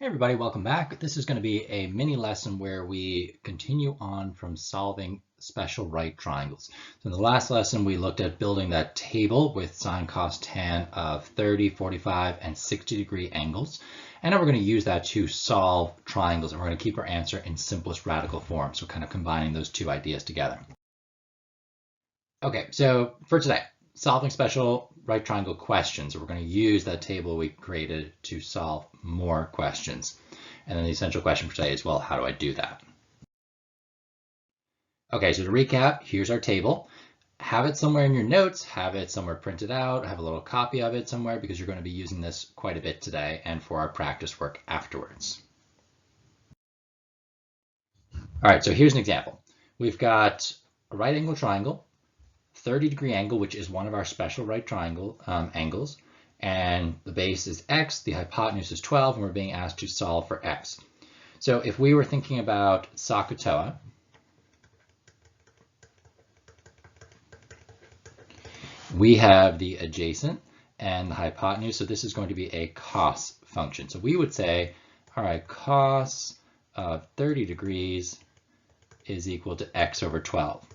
Hey everybody, welcome back. This is going to be a mini lesson where we continue on from solving special right triangles. So in the last lesson, we looked at building that table with sine, cos, tan of 30, 45, and 60-degree angles. And now we're going to use that to solve triangles, and we're going to keep our answer in simplest radical form. So kind of combining those two ideas together. Okay, so for today, solving special right triangle questions. We're going to use that table we created to solve more questions. And then the essential question for today is, well, how do I do that? Okay, so to recap, here's our table. Have it somewhere in your notes, have it somewhere printed out, have a little copy of it somewhere because you're going to be using this quite a bit today and for our practice work afterwards. All right, so here's an example. We've got a right angle triangle, 30-degree angle, which is one of our special right triangle angles, and the base is x, the hypotenuse is 12, and we're being asked to solve for x. So if we were thinking about SOHCAHTOA, we have the adjacent and the hypotenuse, so this is going to be a cos function. So we would say, all right, cos of 30 degrees is equal to x over 12.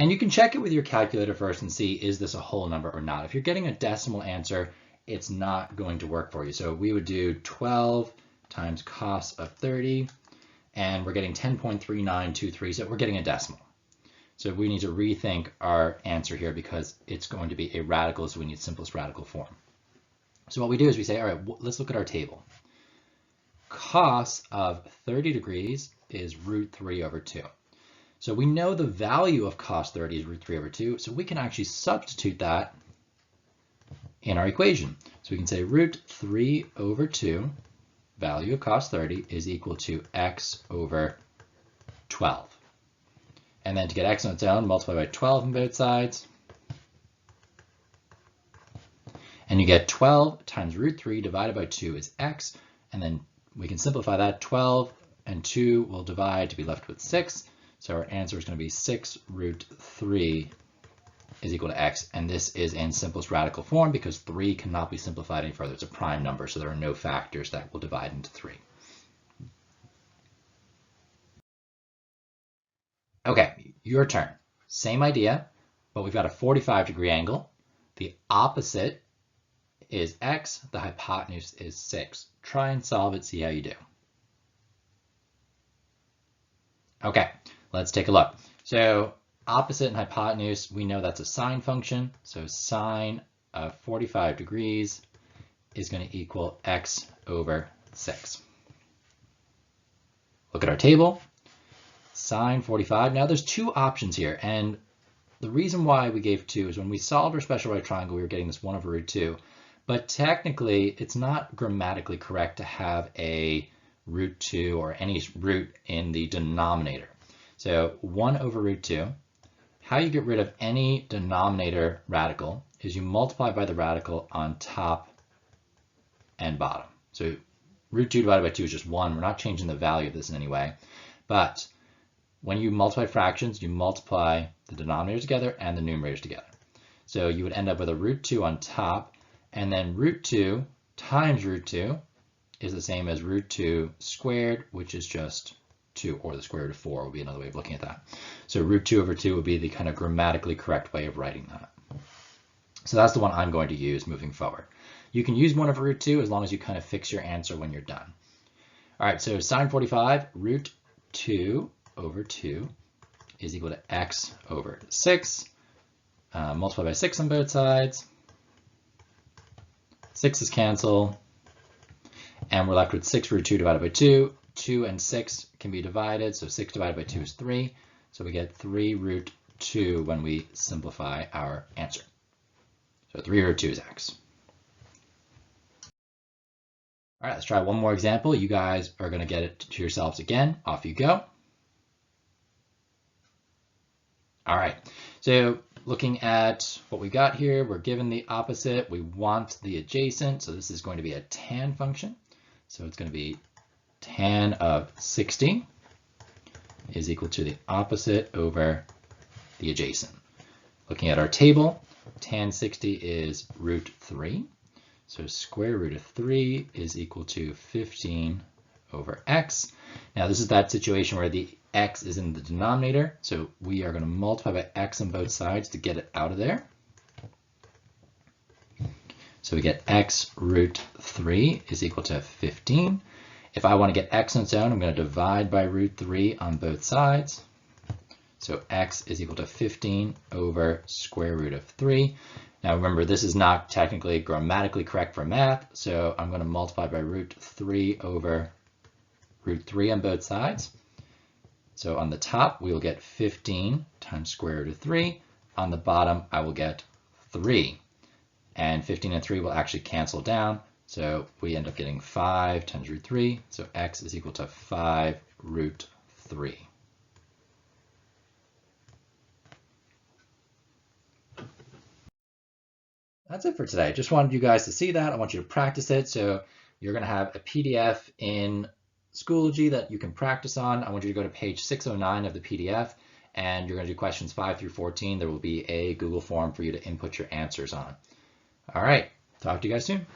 And you can check it with your calculator first and see, is this a whole number or not? If you're getting a decimal answer, it's not going to work for you. So we would do 12 times cos of 30, and we're getting 10.3923, so we're getting a decimal. So we need to rethink our answer here because it's going to be a radical, so we need simplest radical form. So what we do is we say, all right, let's look at our table. Cos of 30 degrees is root 3 over 2. So we know the value of cos 30 is root 3 over 2, so we can actually substitute that in our equation. So we can say root 3 over 2, value of cos 30, is equal to x over 12. And then to get x on its own, multiply by 12 on both sides. And you get 12 times root 3 divided by 2 is x. And then we can simplify that. 12 and 2 will divide to be left with 6. So our answer is going to be 6 root 3 is equal to x. And this is in simplest radical form because 3 cannot be simplified any further. It's a prime number, so there are no factors that will divide into 3. Okay, your turn. Same idea, but we've got a 45-degree angle. The opposite is x. The hypotenuse is 6. Try and solve it, see how you do. Okay, let's take a look. So opposite and hypotenuse, we know that's a sine function. So sine of 45 degrees is going to equal x over 6. Look at our table. Sine 45. Now there's two options here, and the reason why we gave 2 is when we solved our special right triangle, we were getting this 1 over root 2, but technically it's not grammatically correct to have a root 2 or any root in the denominator. So 1 over root 2, how you get rid of any denominator radical is you multiply by the radical on top and bottom. So root 2 divided by 2 is just 1. We're not changing the value of this in any way, but when you multiply fractions, you multiply the denominators together and the numerators together. So you would end up with a root 2 on top, and then root 2 times root 2 is the same as root 2 squared, which is just 2, or the square root of 4 would be another way of looking at that. So root 2 over 2 would be the kind of grammatically correct way of writing that. So that's the one I'm going to use moving forward. You can use 1 over root 2 as long as you kind of fix your answer when you're done. All right, so sine 45, root 2 over 2 is equal to x over 6. Multiply by 6 on both sides. 6 is cancelled. And we're left with 6 root 2 divided by 2. 2 and 6 can be divided, so 6 divided by 2 is 3. So we get 3 root 2 when we simplify our answer. So 3 root 2 is x. All right, let's try one more example. You guys are going to get it to yourselves again. Off you go. All right, so looking at what we got here, we're given the opposite. We want the adjacent, so this is going to be a tan function. So it's going to be tan of 60 is equal to the opposite over the adjacent. Looking at our table, tan 60 is root 3. So square root of 3 is equal to 15 over x. Now this is that situation where the x is in the denominator, so we are going to multiply by x on both sides to get it out of there. So we get x root 3 is equal to 15. If I want to get x on its own, I'm going to divide by root 3 on both sides. So x is equal to 15 over square root of 3. Now remember, this is not technically grammatically correct for math, so I'm going to multiply by root 3 over root 3 on both sides. So on the top, we will get 15 times square root of 3. On the bottom, I will get 3. And 15 and 3 will actually cancel down. So we end up getting 5 times root 3. So x is equal to 5 root 3. That's it for today. Just wanted you guys to see that. I want you to practice it. So you're going to have a PDF in Schoology that you can practice on. I want you to go to page 609 of the PDF, and you're going to do questions 5 through 14. There will be a Google form for you to input your answers on. All right. Talk to you guys soon.